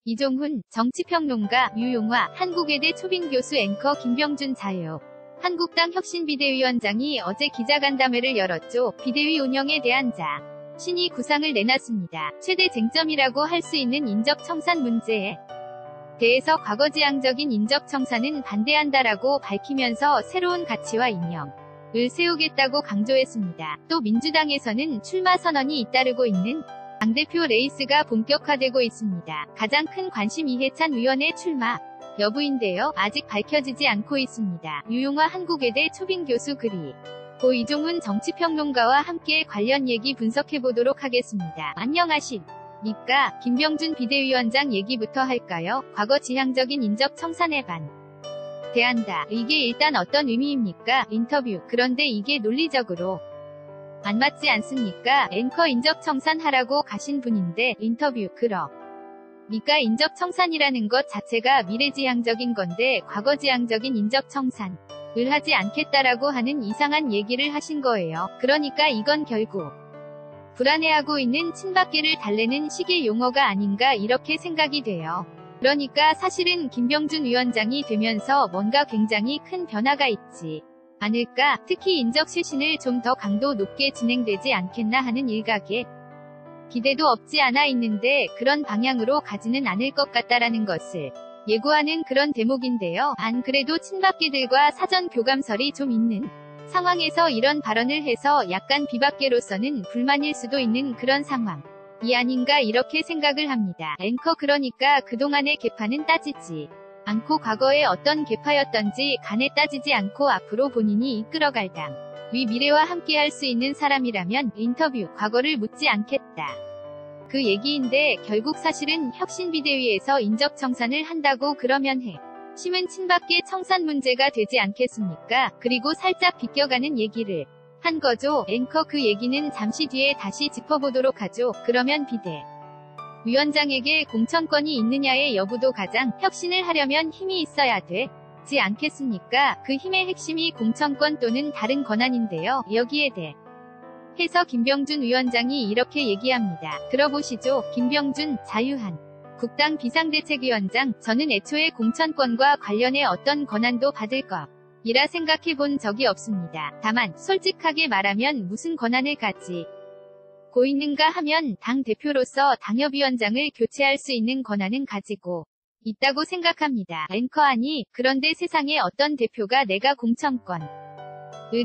이종훈, 정치평론가, 유용화, 한국외대 초빙교수 앵커 김병준 자유. 한국당 혁신비대위원장이 어제 기자간담회를 열었죠. 비대위 운영에 대한 신이 구상을 내놨습니다. 최대 쟁점이라고 할 수 있는 인적청산 문제에 대해서 과거지향적인 인적청산은 반대한다라고 밝히면서 새로운 가치와 이념을 세우겠다고 강조했습니다. 또 민주당에서는 출마 선언이 잇따르고 있는 당대표 레이스가 본격화되고 있습니다. 가장 큰 관심 이해찬 의원의 출마 여부인데요. 아직 밝혀지지 않고 있습니다. 유용화 한국외대 초빙교수 글이 고 이종훈 정치평론가와 함께 관련 얘기 분석해보도록 하겠습니다. 안녕하십니까? 김병준 비대위원장 얘기부터 할까요? 과거 지향적인 인적 청산에 반대한다. 이게 일단 어떤 의미입니까? 인터뷰. 그런데 이게 논리적으로 안 맞지 않습니까? 앵커 인적 청산하라고 가신 분인데 인터뷰. 그러니까 인적 청산이라는 것 자체가 미래지향적인 건데 과거지향적인 인적 청산을 하지 않겠다라고 하는 이상한 얘기를 하신 거예요. 그러니까 이건 결국 불안해하고 있는 친박계를 달래는 식의 용어가 아닌가 이렇게 생각이 돼요. 그러니까 사실은 김병준 위원장이 되면서 뭔가 굉장히 큰 변화가 있지 않을까? 특히 인적 쇄신을 좀 더 강도 높게 진행되지 않겠나 하는 일각의 기대도 없지 않아 있는데 그런 방향으로 가지는 않을 것 같다라는 것을 예고하는 그런 대목인데요. 안 그래도 친박계들과 사전 교감설이 좀 있는 상황에서 이런 발언을 해서 약간 비박계로서는 불만일 수도 있는 그런 상황이 아닌가 이렇게 생각을 합니다. 앵커 그러니까 그동안의 개파는 따지지 않고 과거에 어떤 개파였던지 간에 따지지 않고 앞으로 본인이 이끌어갈 당 위 미래와 함께할 수 있는 사람이라면 인터뷰 과거를 묻지 않겠다. 그 얘기인데 결국 사실은 혁신비대위에서 인적청산을 한다고 그러면 심은 친박계 청산 문제가 되지 않겠습니까? 그리고 살짝 비껴가는 얘기를 한 거죠. 앵커 그 얘기는 잠시 뒤에 다시 짚어보도록 하죠. 그러면 비대위원장에게 공천권이 있느냐의 여부도 가장 혁신을 하려면 힘이 있어야 되지 않겠습니까? 그 힘의 핵심이 공천권 또는 다른 권한인데요. 여기에 대해서 김병준 위원장이 이렇게 얘기합니다. 들어보시죠. 김병준, 자유한 국당 비상대책위원장, 저는 애초에 공천권과 관련해 어떤 권한도 받을 것이라 생각해 본 적이 없습니다. 다만 솔직하게 말하면 무슨 권한을 가지고 있는가 하면 당 대표로서 당협위원장을 교체할 수 있는 권한은 가지고 있다고 생각합니다. 앵커 아니, 그런데 세상에 어떤 대표가 내가 공천권을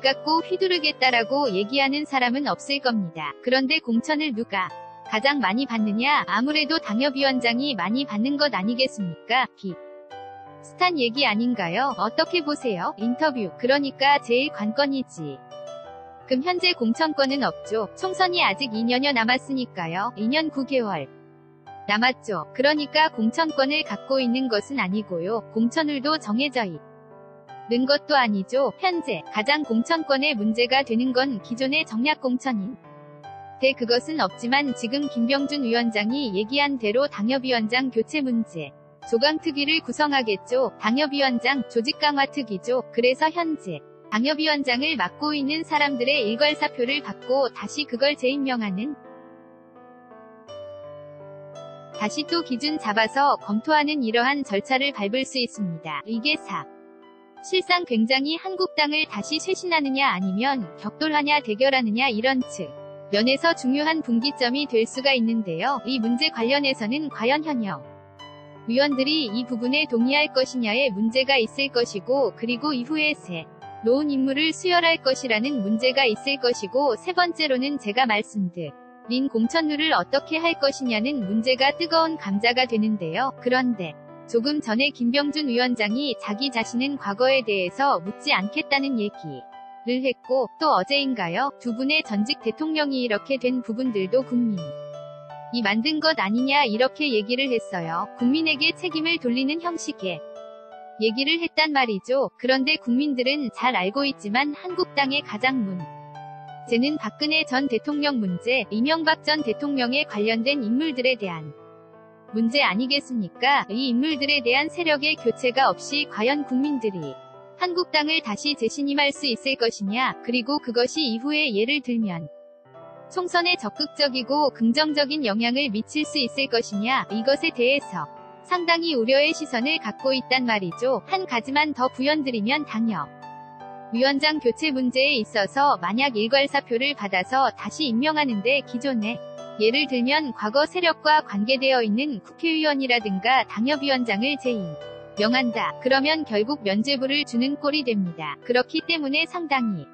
갖고 휘두르겠다라고 얘기하는 사람은 없을 겁니다. 그런데 공천을 누가 가장 많이 받느냐? 아무래도 당협위원장이 많이 받는 것 아니겠습니까? 비슷한 얘기 아닌가요? 어떻게 보세요? 인터뷰. 그러니까 제일 관건이지. 그럼 현재 공천권은 없죠. 총선이 아직 2년여 남았으니까요. 2년 9개월 남았죠. 그러니까 공천권을 갖고 있는 것은 아니고요. 공천율도 정해져 있는 것도 아니죠. 현재 가장 공천권의 문제가 되는 건 기존의 정략 공천인 그것은 없지만 지금 김병준 위원장이 얘기한 대로 당협위원장 교체 문제 조강특위를 구성하겠죠. 당협위원장 조직 강화 특위죠. 그래서 현재 당협위원장을 맡고 있는 사람들의 일괄사표를 받고 다시 그걸 재임명하는 다시 또 기준 잡아서 검토하는 이러한 절차를 밟을 수 있습니다. 이게 실상 굉장히 한국당을 다시 쇄신하느냐 아니면 격돌하냐 대결하느냐 이런 면에서 중요한 분기점이 될 수가 있는데요. 이 문제 관련해서는 과연 현역 위원들이 이 부분에 동의할 것이냐에 문제가 있을 것이고 그리고 이후에 새로운 인물을 수혈할 것이라는 문제가 있을 것이고 세 번째로는 제가 말씀드린 공천률을 어떻게 할 것이냐는 문제가 뜨거운 감자가 되는데요. 그런데 조금 전에 김병준 위원장이 자기 자신은 과거에 대해서 묻지 않겠다는 얘기를 했고 또 어제인가요? 두 분의 전직 대통령이 이렇게 된 부분들도 국민이 만든 것 아니냐 이렇게 얘기를 했어요. 국민에게 책임을 돌리는 형식의 얘기를 했단 말이죠. 그런데 국민들은 잘 알고 있지만 한국당의 가장 문제는 박근혜 전 대통령 문제, 이명박 전 대통령에 관련된 인물들에 대한 문제 아니겠습니까? 이 인물들에 대한 세력의 교체가 없이 과연 국민들이 한국당을 다시 재신임할 수 있을 것이냐, 그리고 그것이 이후에 예를 들면 총선에 적극적이고 긍정적인 영향을 미칠 수 있을 것이냐, 이것에 대해서 상당히 우려의 시선을 갖고 있단 말이죠. 한 가지만 더 부연드리면 당협 위원장 교체 문제에 있어서 만약 일괄사표를 받아서 다시 임명하는데 기존에 예를 들면 과거 세력과 관계되어 있는 국회의원이라든가 당협위원장을 재임명한다. 그러면 결국 면죄부를 주는 꼴이 됩니다. 그렇기 때문에 상당히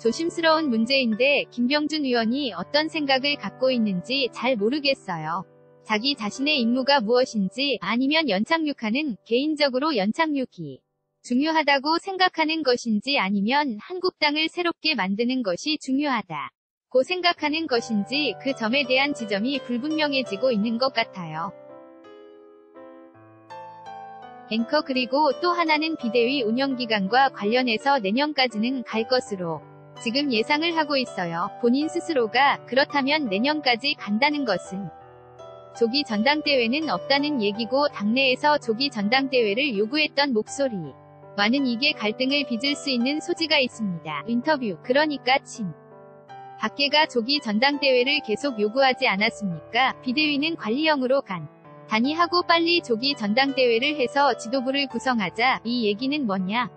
조심스러운 문제인데 김병준 의원이 어떤 생각을 갖고 있는지 잘 모르겠어요. 자기 자신의 임무가 무엇인지 아니면 연착륙하는 개인적으로 연착륙이 중요하다고 생각하는 것인지 아니면 한국당을 새롭게 만드는 것이 중요하다고 생각하는 것인지 그 점에 대한 지점이 불분명해지고 있는 것 같아요. 앵커 그리고 또 하나는 비대위 운영기간과 관련해서 내년까지는 갈 것으로 지금 예상을 하고 있어요. 본인 스스로가 그렇다면 내년까지 간다는 것은 조기 전당대회는 없다는 얘기고 당내에서 조기 전당대회를 요구했던 목소리와는 이게 갈등을 빚을 수 있는 소지가 있습니다. 인터뷰 그러니까 박계가 조기 전당대회를 계속 요구하지 않았습니까? 비대위는 관리형으로 단위하고 빨리 조기 전당대회를 해서 지도부를 구성하자. 이 얘기는 뭐냐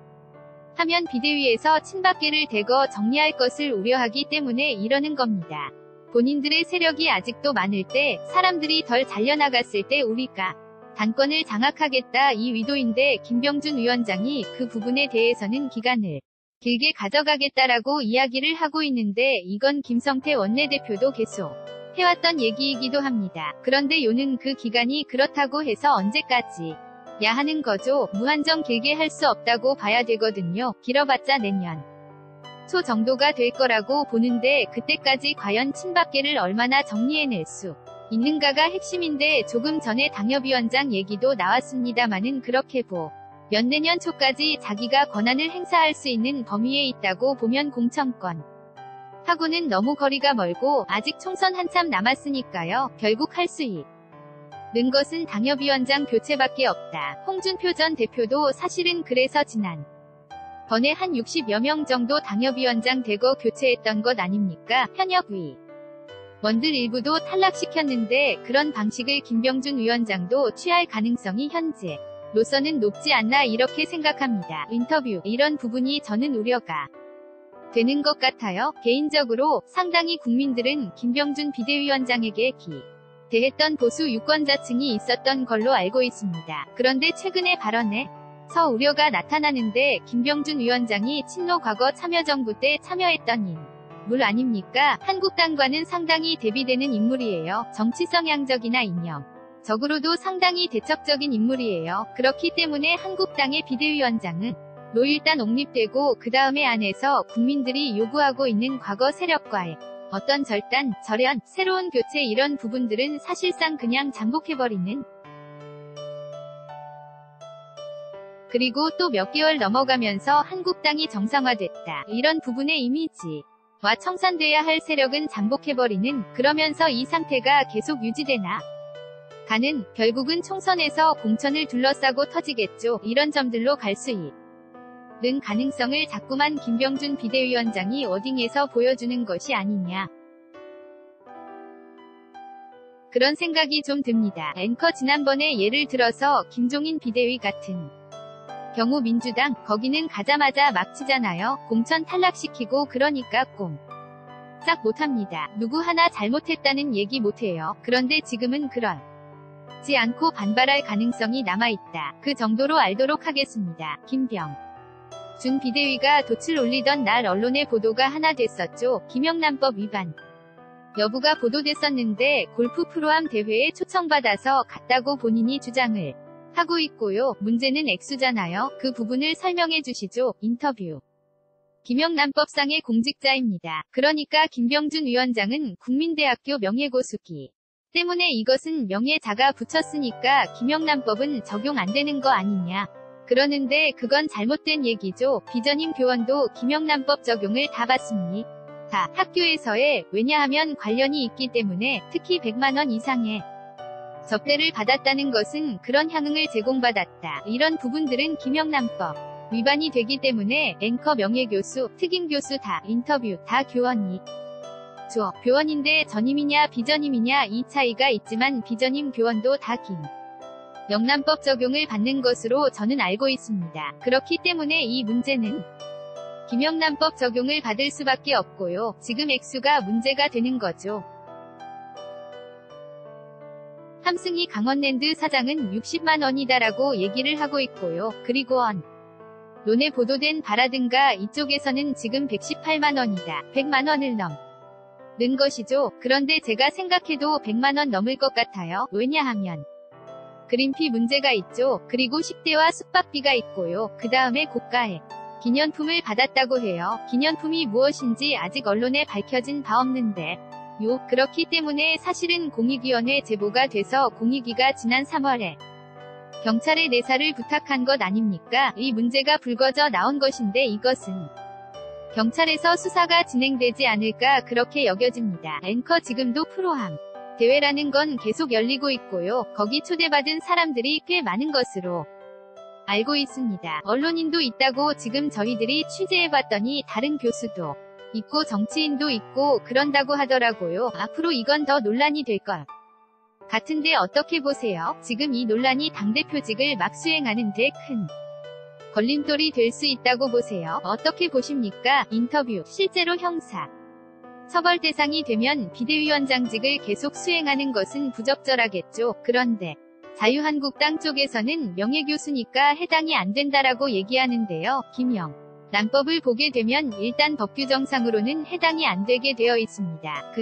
하면 비대위에서 친박계를 대거 정리할 것을 우려하기 때문에 이러는 겁니다. 본인들의 세력이 아직도 많을 때, 사람들이 덜 잘려나갔을 때 우리가 당권을 장악하겠다 이 의도인데 김병준 위원장이 그 부분에 대해서는 기간을 길게 가져가겠다라고 이야기를 하고 있는데 이건 김성태 원내대표도 계속 해왔던 얘기이기도 합니다. 그런데 요는 그 기간이 그렇다고 해서 언제까지 야 하는 거죠. 무한정 길게 할 수 없다고 봐야 되거든요. 길어봤자 내년 초 정도가 될 거라고 보는데 그때까지 과연 친박계를 얼마나 정리해낼 수 있는가가 핵심인데 조금 전에 당협위원장 얘기도 나왔습니다마는 그렇게 면 내년 초까지 자기가 권한을 행사할 수 있는 범위에 있다고 보면 공천권 하고는 너무 거리가 멀고 아직 총선 한참 남았으니까요. 결국 할 수 있는 것은 당협위원장 교체밖에 없다. 홍준표 전 대표도 사실은 그래서 지난 번에 한 60여 명 정도 당협위원장 대거 교체했던 것 아닙니까? 현역위 원들 일부도 탈락시켰는데 그런 방식을 김병준 위원장도 취할 가능성이 현재로서는 높지 않나 이렇게 생각합니다. 인터뷰 이런 부분이 저는 우려가 되는 것 같아요. 개인적으로 상당히 국민들은 김병준 비대위원장에게 기대했던 보수 유권자층이 있었던 걸로 알고 있습니다. 그런데 최근의 발언에서 우려가 나타나는데 김병준 위원장이 친노 과거 참여정부 때 참여했던 인물 아닙니까? 한국당과는 상당히 대비되는 인물이에요. 정치 성향적이나 이념적으로도 상당히 대척적인 인물이에요. 그렇기 때문에 한국당의 비대위원장은 일단 옹립되고 그 다음에 안에서 국민들이 요구하고 있는 과거 세력과의 어떤 절단, 절연, 새로운 교체 이런 부분들은 사실상 그냥 잠복해버리는 그리고 또 몇 개월 넘어가면서 한국당이 정상화됐다. 이런 부분의 이미지와 청산돼야 할 세력은 잠복해버리는 그러면서 이 상태가 계속 유지되나 가는 결국은 총선에서 공천을 둘러싸고 터지겠죠. 이런 점들로 갈 수 있는 가능성을 자꾸만 김병준 비대위원장이 워딩에서 보여주는 것이 아니냐. 그런 생각이 좀 듭니다. 앵커 지난번에 예를 들어서 김종인 비대위 같은 경우 민주당 거기는 가자마자 막 치잖아요. 공천 탈락시키고 그러니까 꼼짝 못합니다. 누구 하나 잘못했다는 얘기 못해요. 그런데 지금은 그렇지 않고 반발할 가능성이 남아있다. 그 정도로 알도록 하겠습니다. 김병준 비대위가 돛을 올리던 날 언론의 보도가 하나 됐었죠. 김영란법 위반 여부가 보도됐었는데 골프 프로암 대회에 초청받아서 갔다고 본인이 주장을 하고 있고요. 문제는 액수잖아요. 그 부분을 설명해 주시죠. 인터뷰 김영란법상의 공직자입니다. 그러니까 김병준 위원장은 국민대학교 명예고수기 때문에 이것은 명예자가 붙였으니까 김영란법은 적용 안 되는 거 아니냐. 그러는데 그건 잘못된 얘기죠. 비전임 교원도 김영란법 적용을 다 받습니다. 학교에서의 왜냐하면 관련이 있기 때문에 특히 100만 원 이상의 접대를 받았다는 것은 그런 향응을 제공받았다. 이런 부분들은 김영란법 위반이 되기 때문에 앵커 명예교수, 특임교수 다 인터뷰 다 교원이 교원인데 전임이냐 비전임이냐 이 차이가 있지만 비전임 교원도 다 영란법 적용을 받는 것으로 저는 알고 있습니다. 그렇기 때문에 이 문제는 김영란법 적용을 받을 수밖에 없고요. 지금 액수가 문제가 되는 거죠. 함승희 강원랜드 사장은 60만 원이다라고 얘기를 하고 있고요. 그리고 논에 보도된 바라든가 이쪽에서는 지금 118만 원이다. 100만 원을 넘는 것이죠. 그런데 제가 생각해도 100만 원 넘을 것 같아요. 왜냐하면 그린피 문제가 있죠. 그리고 식대와 숙박비가 있고요. 그 다음에 고가의 기념품을 받았다고 해요. 기념품이 무엇인지 아직 언론에 밝혀진 바 없는데 그렇기 때문에 사실은 공익위원회 제보가 돼서 공익위가 지난 3월에 경찰에 내사를 부탁한 것 아닙니까? 이 문제가 불거져 나온 것인데 이것은 경찰에서 수사가 진행되지 않을까 그렇게 여겨집니다. 앵커 지금도 프로함 대회라는 건 계속 열리고 있고요. 거기 초대받은 사람들이 꽤 많은 것으로 알고 있습니다. 언론인도 있다고 지금 저희들이 취재해봤더니 다른 교수도 있고 정치인도 있고 그런다고 하더라고요. 앞으로 이건 더 논란이 될 것 같은데 어떻게 보세요? 지금 이 논란이 당대표직을 막 수행하는 데 큰 걸림돌이 될 수 있다고 보세요. 어떻게 보십니까? 인터뷰. 실제로 형사 처벌 대상이 되면 비대위원장직을 계속 수행하는 것은 부적절하겠죠. 그런데 자유한국당 쪽에서는 명예교수니까 해당이 안 된다라고 얘기하는데요. 김영란법을 보게 되면 일단 법규정상으로는 해당이 안 되게 되어 있습니다.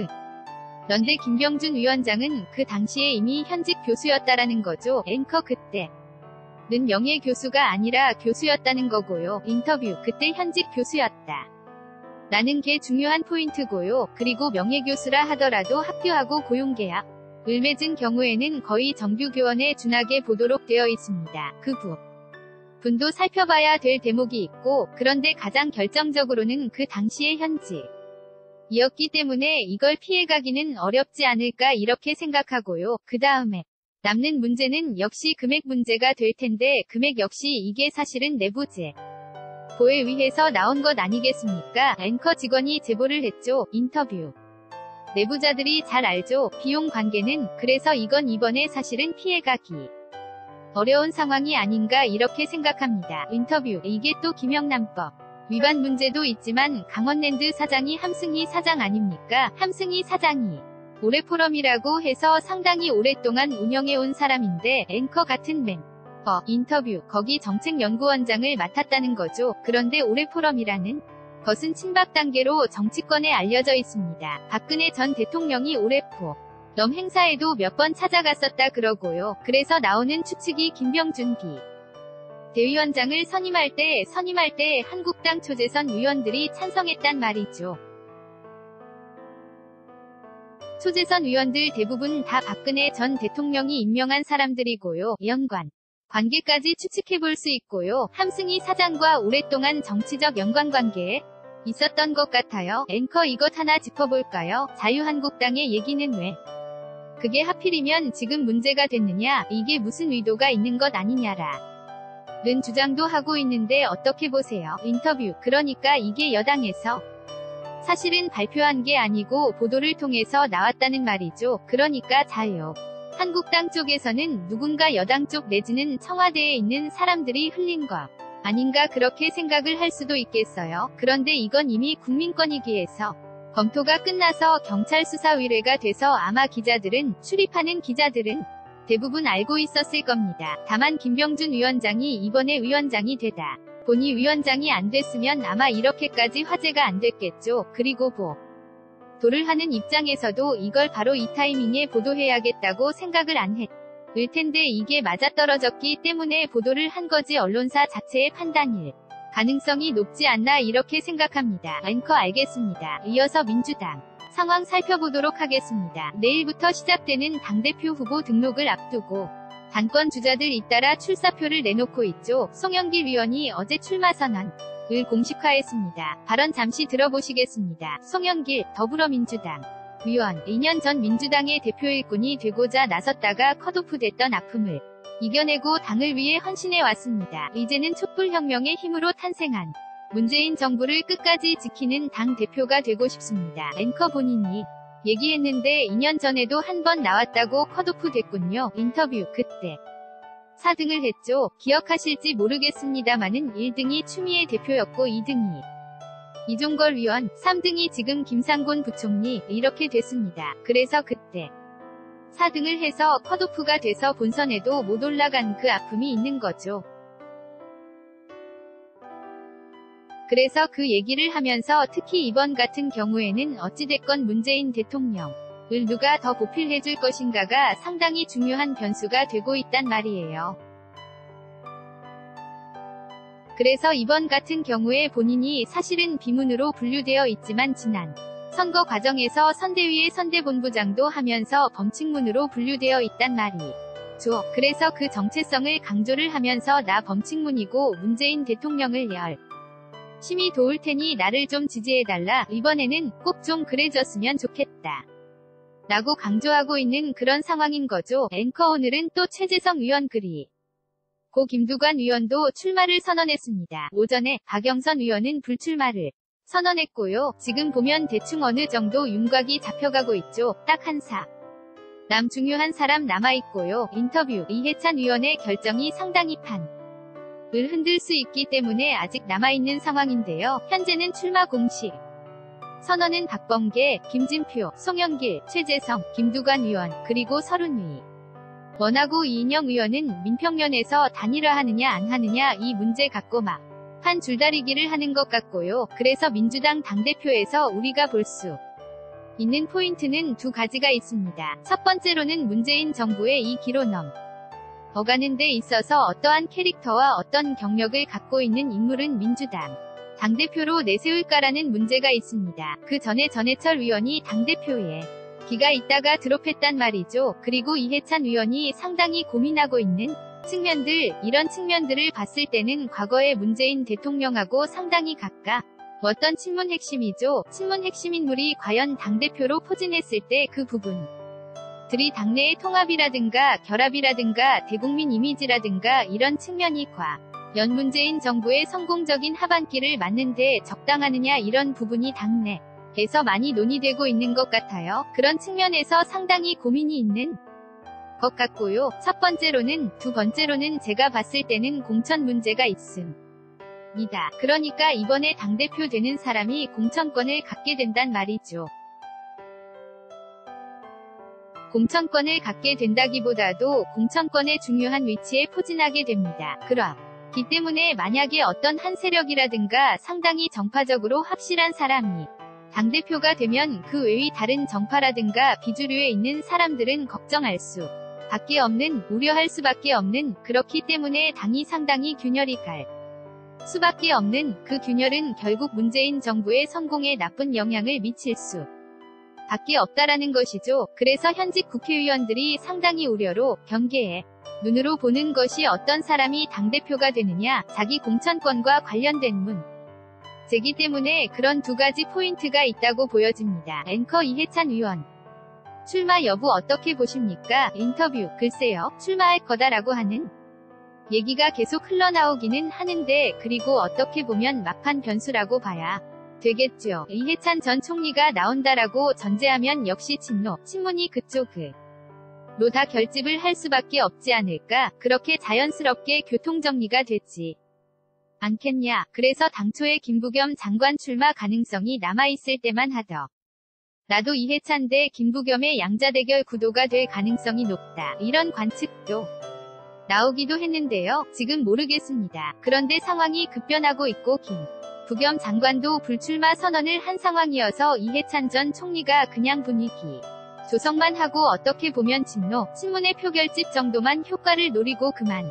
그런데 김병준 위원장은 그 당시에 이미 현직 교수였다라는 거죠. 앵커 그때는 명예교수가 아니라 교수였다는 거고요. 인터뷰. 그때 현직 교수였다. 라는 게 중요한 포인트고요. 그리고 명예교수라 하더라도 학교하고 고용계약 을 맺은 경우에는 거의 정규교원에 준하게 보도록 되어 있습니다. 그 부분도 살펴봐야 될 대목이 있고 그런데 가장 결정적으로는 그 당시의 현직이었기 때문에 이걸 피해가기는 어렵지 않을까 이렇게 생각하고요. 그 다음에 남는 문제는 역시 금액 문제가 될 텐데 금액 역시 이게 사실은 내부제 보에 의해서 나온 것 아니겠습니까? 앵커 직원이 제보를 했죠. 인터뷰. 내부자들이 잘 알죠. 비용 관계는. 그래서 이건 이번에 사실은 피해가기 어려운 상황이 아닌가 이렇게 생각합니다. 인터뷰. 이게 또 김영란법 위반 문제도 있지만 강원랜드 사장이 함승희 사장 아닙니까? 함승희 사장이 올해 포럼이라고 해서 상당히 오랫동안 운영해온 사람인데 앵커 같은 인터뷰. 거기 정책연구원장을 맡았다는 거죠. 그런데 올해 포럼이라는 것은 친박 단계로 정치권에 알려져 있습니다. 박근혜 전 대통령이 올해 포럼 행사에도 몇 번 찾아갔었다 그러고요. 그래서 나오는 추측이 김병준 대위원장을 선임할 때 한국당 초재선 의원들이 찬성했단 말이죠. 초재선 의원들 대부분 다 박근혜 전 대통령이 임명한 사람들이고요. 관계까지 추측해볼 수 있고요. 함승희 사장과 오랫동안 정치적 연관관계에 있었던 것 같아요. 앵커 이것 하나 짚어볼까요? 자유한국당의 얘기는 왜 그게 하필이면 지금 문제가 됐느냐? 이게 무슨 의도가 있는 것 아니냐라는 주장도 하고 있는데 어떻게 보세요? 인터뷰. 그러니까 이게 여당에서 사실은 발표한 게 아니고 보도를 통해서 나왔다는 말이죠. 그러니까 한국당 쪽에서는 누군가 여당 쪽 내지는 청와대에 있는 사람들이 흘린 것 아닌가 그렇게 생각을 할 수도 있겠어요. 그런데 이건 이미 국민권익위에서 검토가 끝나서 경찰 수사 의뢰가 돼서 아마 출입하는 기자들은 대부분 알고 있었을 겁니다. 다만 김병준 위원장이 이번에 위원장이 되다 보니 위원장이 안 됐으면 아마 이렇게까지 화제가 안 됐겠죠. 그리고 보도를 하는 입장에서도 이걸 바로 이 타이밍에 보도해야겠다고 생각을 안 했을 텐데 이게 맞아떨어졌기 때문에 보도를 한 거지 언론사 자체의 판단일 가능성이 높지 않나 이렇게 생각합니다. 앵커 알겠습니다. 이어서 민주당 상황 살펴보도록 하겠습니다. 내일부터 시작되는 당대표 후보 등록을 앞두고 당권 주자들 잇따라 출사표를 내놓고 있죠. 송영길 위원이 어제 출마 선언을 공식화했습니다. 발언 잠시 들어보시겠습니다. 송영길 더불어민주당 위원 2년 전 민주당의 대표 일꾼이 되고자 나섰다가 컷오프 됐던 아픔을 이겨내고 당을 위해 헌신해 왔습니다. 이제는 촛불혁명의 힘으로 탄생한 문재인 정부를 끝까지 지키는 당 대표가 되고 싶습니다. 앵커 본인이 얘기했는데 2년 전에도 한 번 나왔다고 컷오프 됐군요. 인터뷰. 그때 4등을 했죠. 기억하실지 모르겠습니다마는 1등이 추미애 대표였고 2등이 이종걸 위원, 3등이 지금 김상곤 부총리 이렇게 됐습니다. 그래서 그때 4등을 해서 컷오프가 돼서 본선에도 못 올라간 그 아픔이 있는 거죠. 그래서 그 얘기를 하면서 특히 이번 같은 경우에는 어찌됐건 문재인 대통령을 누가 더 보필해줄 것인가가 상당히 중요한 변수가 되고 있단 말이에요. 그래서 이번 같은 경우에 본인이 사실은 비문으로 분류되어 있지만 지난 선거 과정에서 선대위의 선대본부장도 하면서 범칙문으로 분류되어 있단 말이죠. 그래서 그 정체성을 강조를 하면서 나 범칙문이고 문재인 대통령을 열심히 도울 테니 나를 좀 지지해달라. 이번에는 꼭 좀 그래줬으면 좋겠다. 라고 강조하고 있는 그런 상황인 거죠. 앵커 오늘은 또 최재성 의원 글이 고 김두관 의원도 출마를 선언했습니다. 오전에 박영선 의원은 불출마를 선언했고요. 지금 보면 대충 어느 정도 윤곽이 잡혀가고 있죠. 딱 한 사람 중요한 사람 남아있고요. 인터뷰 이해찬 의원의 결정이 상당히 판을 흔들 수 있기 때문에 아직 남아있는 상황인데요. 현재는 출마 공식 선언은 박범계, 김진표, 송영길, 최재성, 김두관 의원, 그리고 서른위 원하고 이인영 의원은 민평련에서 단일화하느냐 안 하느냐 이 문제 갖고 막 판 줄다리기를 하는 것 같고요. 그래서 민주당 당대표에서 우리가 볼 수 있는 포인트는 두 가지가 있습니다. 첫 번째로는 문재인 정부의 2기로 넘어가는 데 있어서 어떠한 캐릭터와 어떤 경력을 갖고 있는 인물은 민주당 당대표로 내세울까라는 문제가 있습니다. 그 전에 전해철 의원이 당대표에 기가 있다가 드롭했단 말이죠. 그리고 이해찬 의원이 상당히 고민하고 있는 측면들, 이런 측면들을 봤을 때는 과거의 문재인 대통령하고 상당히 가까웠던 친문 핵심이죠. 친문 핵심 인물이 과연 당대표로 포진했을 때 그 부분들이 당내의 통합이라든가 결합이라든가 대국민 이미지라든가 이런 측면이 과연 문재인 정부의 성공적인 하반기를 맞는데 적당하느냐 이런 부분이 당내에서 많이 논의되고 있는 것 같아요. 그런 측면에서 상당히 고민이 있는 것 같고요. 첫 번째로는, 두 번째로는 제가 봤을 때는 공천 문제가 있습니다. 그러니까 이번에 당대표 되는 사람이 공천권을 갖게 된단 말이죠. 공천권을 갖게 된다기보다도 공천권의 중요한 위치에 포진하게 됩니다. 그렇기 때문에 만약에 어떤 한 세력이라든가 상당히 정파적으로 확실한 사람이 당대표가 되면 그 외의 다른 정파라든가 비주류에 있는 사람들은 걱정할 수 밖에 없는, 우려할 수밖에 없는, 그렇기 때문에 당이 상당히 균열이 갈 수밖에 없는, 그 균열은 결국 문재인 정부의 성공에 나쁜 영향을 미칠 수 밖에 없다라는 것이죠. 그래서 현직 국회의원들이 상당히 우려로, 경계에 눈으로 보는 것이 어떤 사람이 당대표가 되느냐, 자기 공천권과 관련된 문제이기 때문에 그런 두 가지 포인트가 있다고 보여집니다. 앵커 이해찬 의원 출마 여부 어떻게 보십니까? 인터뷰 글쎄요. 출마할 거다라고 하는 얘기가 계속 흘러나오기는 하는데 그리고 어떻게 보면 막판 변수라고 봐야 되겠죠. 이해찬 전 총리가 나온다라고 전제하면 역시 친문이 그쪽으로 다 결집을 할 수밖에 없지 않을까? 그렇게 자연스럽게 교통정리가 됐지 않겠냐. 그래서 당초에 김부겸 장관 출마 가능성이 남아있을 때만 나도 이해찬 대 김부겸의 양자대결 구도가 될 가능성이 높다. 이런 관측도 나오기도 했는데요. 지금 모르겠습니다. 그런데 상황이 급변하고 있고 김부겸 장관도 불출마 선언을 한 상황이어서 이해찬 전 총리가 그냥 분위기 조성만 하고 어떻게 보면 친문의 표결집 정도만 효과를 노리고 그만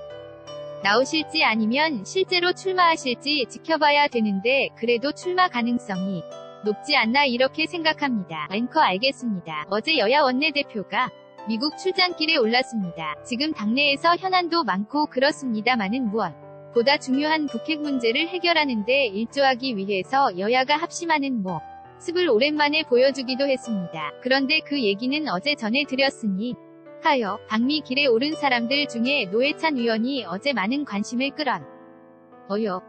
나오실지 아니면 실제로 출마하실지 지켜봐야 되는데 그래도 출마 가능성이 높지 않나 이렇게 생각합니다. 앵커 알겠습니다. 어제 여야 원내대표가 미국 출장길에 올랐습니다. 지금 당내에서 현안도 많고 그렇습니다마는 무엇보다 중요한 북핵 문제를 해결하는 데 일조하기 위해서 여야가 합심하는 모습을 오랜만에 보여주기도 했습니다. 그런데 그 얘기는 어제 전해드렸으니 하여 방미 길에 오른 사람들 중에 노회찬 의원이 어제 많은 관심을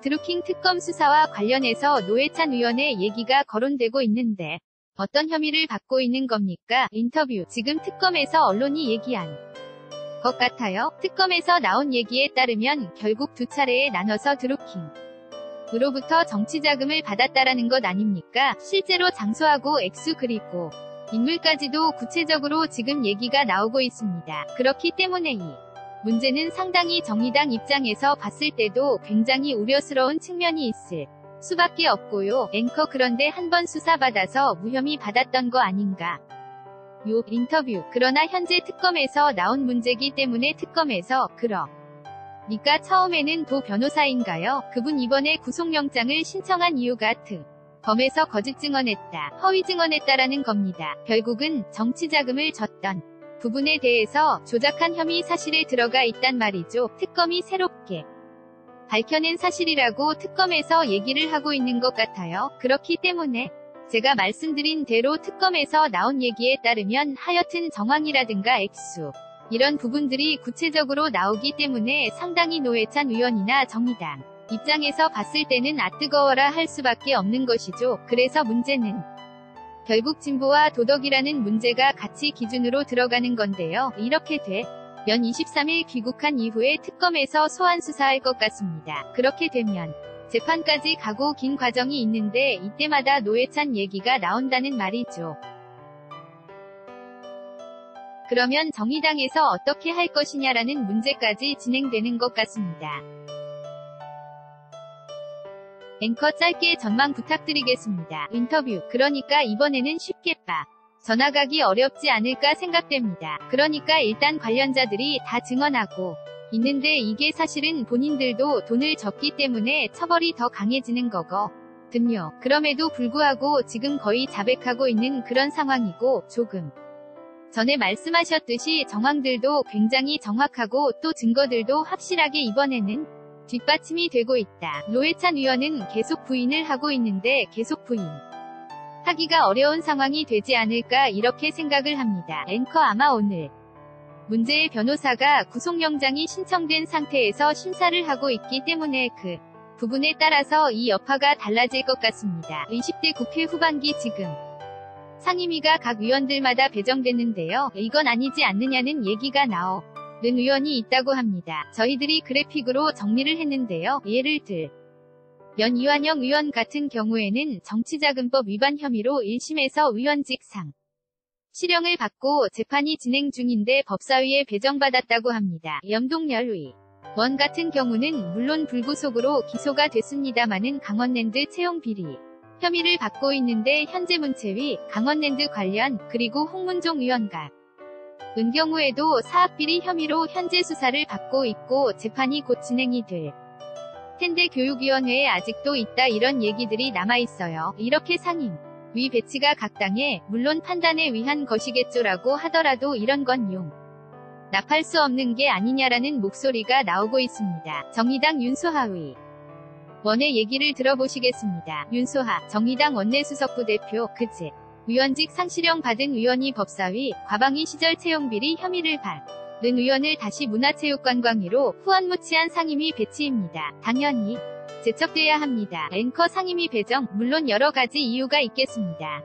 드루킹 특검 수사와 관련해서 노회찬 의원의 얘기가 거론되고 있는데 어떤 혐의를 받고 있는 겁니까? 인터뷰 지금 특검에서 언론이 얘기한 것 같아요. 특검에서 나온 얘기에 따르면 결국 두 차례에 나눠서 드루킹 으로부터 정치자금을 받았다라는 것 아닙니까? 실제로 장소하고 액수 그리고 인물까지도 구체적으로 지금 얘기가 나오고 있습니다. 그렇기 때문에 이 문제는 상당히 정의당 입장에서 봤을 때도 굉장히 우려스러운 측면이 있을 수밖에 없고요. 앵커 그런데 한번 수사받아서 무혐의 받았던 거 아닌가? 요 인터뷰. 그러나 현재 특검에서 나온 문제기 때문에 특검에서 그러니까 처음에는 도 변호사인가요? 그분 이번에 구속영장을 신청한 이유가 특검에서 거짓 증언했다, 허위 증언했다라는 겁니다. 결국은 정치자금을 줬던 부분에 대해서 조작한 혐의 사실에 들어가 있단 말이죠. 특검이 새롭게 밝혀낸 사실이라고 특검에서 얘기를 하고 있는 것 같아요. 그렇기 때문에 제가 말씀드린 대로 특검에서 나온 얘기에 따르면 하여튼 정황이라든가 액수 이런 부분들이 구체적으로 나오기 때문에 상당히 노회찬 의원이나 정의당 입장에서 봤을 때는 뜨거워라 할 수밖에 없는 것이죠. 그래서 문제는 결국 진보와 도덕이라는 문제가 같이 기준으로 들어가는 건데요. 이렇게 되면 23일 귀국한 이후에 특검에서 소환 수사할 것 같습니다. 그렇게 되면 재판까지 가고 긴 과정이 있는데 이때마다 노회찬 얘기가 나온다는 말이죠. 그러면 정의당에서 어떻게 할 것이냐라는 문제까지 진행되는 것 같습니다. 앵커 짧게 전망 부탁드리겠습니다. 인터뷰. 그러니까 이번에는 쉽게 전화가기 어렵지 않을까 생각됩니다. 그러니까 일단 관련자들이 다 증언하고 있는데 이게 사실은 본인들도 돈을 졌기 때문에 처벌이 더 강해지는 거거든요. 그럼에도 불구하고 지금 거의 자백하고 있는 그런 상황이고 조금 전에 말씀하셨듯이 정황들도 굉장히 정확하고 또 증거들도 확실하게 이번에는 뒷받침이 되고 있다. 노회찬 의원은 계속 부인을 하고 있는데 계속 부인하기가 어려운 상황이 되지 않을까 이렇게 생각을 합니다. 앵커 아마 오늘 문제의 변호사가 구속영장이 신청된 상태에서 심사를 하고 있기 때문에 그 부분에 따라서 이 여파가 달라질 것 같습니다. 20대 국회 후반기 지금 상임위가 각 의원들마다 배정됐는데요. 이건 아니지 않느냐는 얘기가 나오는 의원이 있다고 합니다. 저희들이 그래픽으로 정리를 했는데요. 예를 들면 이완영 의원 같은 경우에는 정치자금법 위반 혐의로 1심에서 의원직 실형을 받고 재판이 진행 중인데 법사위에 배정받았다고 합니다. 염동열 의원 같은 경우는 물론 불구속으로 기소가 됐습니다마는 강원랜드 채용 비리 혐의를 받고 있는데 현재 문체위, 강원랜드 관련, 그리고 홍문종 의원 같은 경우에도 사학비리 혐의로 현재 수사를 받고 있고 재판이 곧 진행이 될 텐데 교육위원회에 아직도 있다 이런 얘기들이 남아있어요. 이렇게 상임위 배치가 각 당에 물론 판단에 의한 것이겠죠라고 하더라도 이런 건 용납할 수 없는 게 아니냐라는 목소리가 나오고 있습니다. 정의당 윤소하 의원의 얘기를 들어보시겠습니다. 윤소하 정의당 원내수석부 대표 그제 의원직 상실형 받은 의원이 법사위 과방위 시절 채용비리 혐의를 받은 의원을 다시 문화체육관광위로 후원무치한 상임위 배치입니다. 당연히 제척돼야 합니다. 앵커 상임위 배정 물론 여러 가지 이유가 있겠습니다.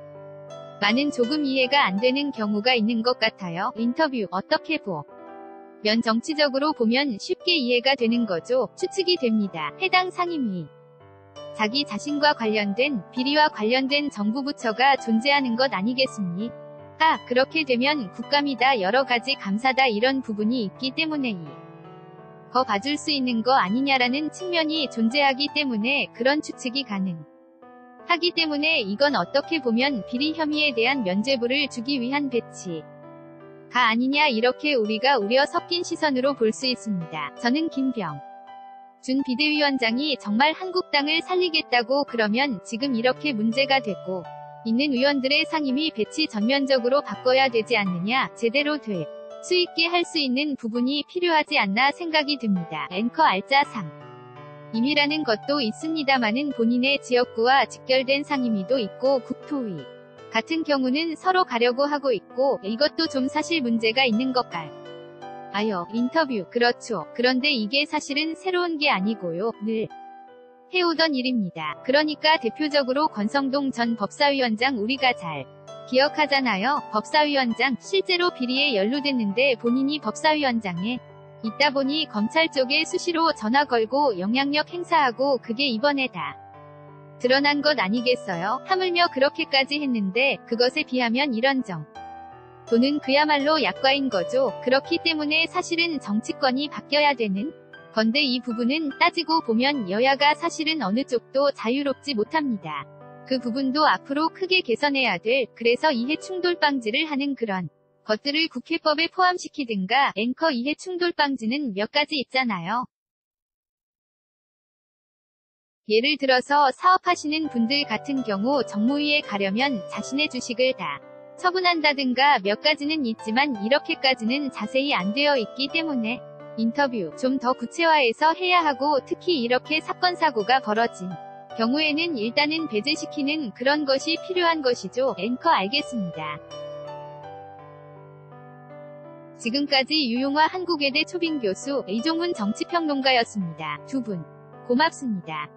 많은 조금 이해가 안 되는 경우가 있는 것 같아요. 인터뷰. 어떻게 보면 정치적으로 보면 쉽게 이해가 되는 거죠. 추측이 됩니다. 해당 상임위 자기 자신과 관련된 비리와 관련된 정부 부처가 존재하는 것 아니겠습니까? 그렇게 되면 국감이다 여러 가지 감사다 이런 부분이 있기 때문에 거 봐줄 수 있는 거 아니냐라는 측면이 존재하기 때문에 그런 추측이 가능하기 때문에 이건 어떻게 보면 비리 혐의에 대한 면죄부를 주기 위한 배치가 아니냐 이렇게 우리가 우려 섞인 시선으로 볼 수 있습니다. 저는 김병준 비대위원장이 정말 한국당을 살리겠다고 그러면 지금 이렇게 문제가 되고 있는 의원들의 상임위 배치 전면적으로 바꿔야 되지 않느냐, 제대로 될 수 있게 할 수 있는 부분이 필요하지 않나 생각이 듭니다. 앵커 알짜상 임이라는 것도 있습니다마는 본인의 지역구와 직결된 상임위도 있고 국토위 같은 경우는 서로 가려고 하고 있고 이것도 좀 사실 문제가 있는 것 같아요. 인터뷰. 그렇죠. 그런데 이게 사실은 새로운 게 아니고요. 늘 해오던 일입니다. 그러니까 대표적으로 권성동 전 법사위원장 우리가 잘 기억하잖아요. 법사위원장 실제로 비리에 연루됐는데 본인이 법사위원장에 있다 보니 검찰 쪽에 수시로 전화 걸고 영향력 행사하고 그게 이번에 다 드러난 것 아니겠어요? 하물며 그렇게까지 했는데 그것에 비하면 이런 정도는 그야말로 약과인 거죠. 그렇기 때문에 사실은 정치권이 바뀌어야 되는 건데 이 부분은 따지고 보면 여야가 사실은 어느 쪽도 자유롭지 못합니다. 그 부분도 앞으로 크게 개선해야 될, 그래서 이해 충돌 방지를 하는 그런 것들을 국회법에 포함시키든가. 앵커 이해 충돌 방지는 몇 가지 있잖아요. 예를 들어서 사업하시는 분들 같은 경우 정무위에 가려면 자신의 주식을 다 처분한다든가 몇 가지는 있지만 이렇게까지는 자세히 안 되어 있기 때문에 인터뷰 좀 더 구체화해서 해야 하고, 특히 이렇게 사건 사고가 벌어진 경우에는 일단은 배제시키는 그런 것이 필요한 것이죠. 앵커 알겠습니다. 지금까지 유용화 한국외대 초빙 교수, 이종훈 정치평론가였습니다. 두 분 고맙습니다.